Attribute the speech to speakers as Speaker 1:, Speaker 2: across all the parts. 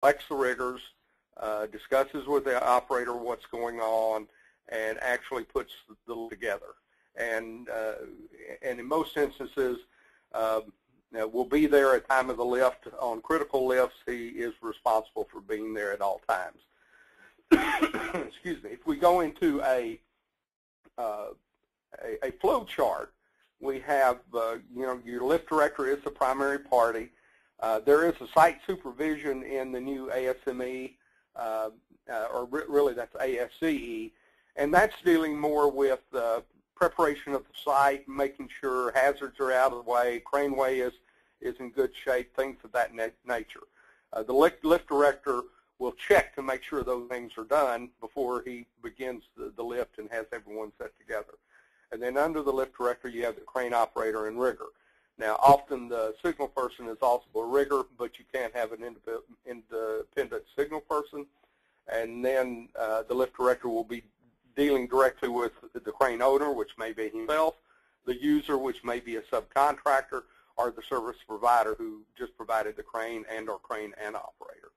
Speaker 1: selects the riggers, discusses with the operator what's going on, and actually puts the lift together. And in most instances, will be there at the time of the lift. On critical lifts, he is responsible for being there at all times. Excuse me. If we go into a flow chart, we have, your lift director is the primary party. There is a site supervision in the new ASME, or really that's ASCE, and that's dealing more with preparation of the site, making sure hazards are out of the way, craneway is in good shape, things of that nature. The lift director will check to make sure those things are done before he begins the lift and has everyone set together. And then under the lift director, you have the crane operator and rigger. Now, often the signal person is also a rigger, but you can't have an independent signal person. And then the lift director will be dealing directly with the crane owner, which may be himself, the user, which may be a subcontractor, or the service provider who just provided the crane or crane and operator.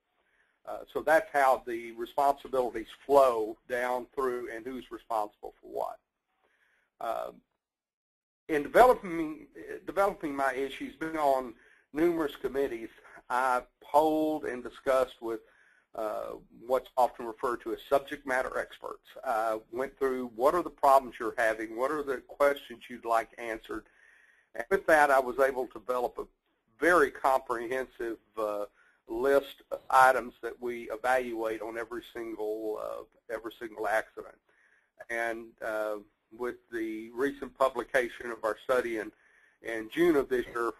Speaker 1: So that's how the responsibilities flow down through and who's responsible for what. In developing my issues, being on numerous committees, I polled and discussed with what's often referred to as subject matter experts. Went through what are the problems you're having, what are the questions you'd like answered, and with that I was able to develop a very comprehensive list of items that we evaluate on every single accident. And with the recent publication of our study in June of this year,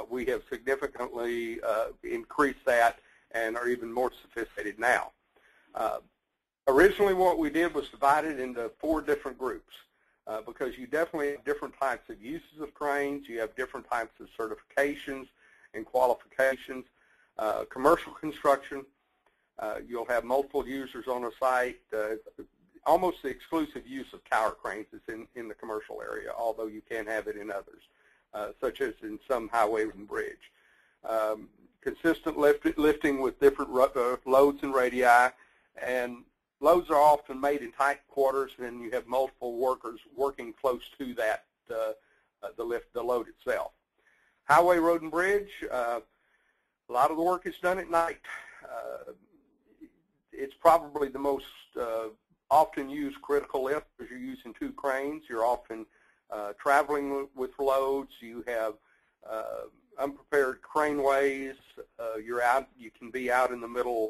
Speaker 1: we have significantly increased that and are even more sophisticated now. Originally what we did was divide it into 4 different groups because you definitely have different types of uses of cranes, you have different types of certifications and qualifications. Commercial construction, you'll have multiple users on a site. Almost the exclusive use of tower cranes is in the commercial area, although you can have it in others, such as in some highways and bridge. Consistent lifting with different loads and radii, and loads are often made in tight quarters, and you have multiple workers working close to that the load itself. Highway, road, and bridge. A lot of the work is done at night. It's probably the most often used critical lift because you're using 2 cranes. You're often traveling with loads. You have unprepared craneways. You can be out in the middle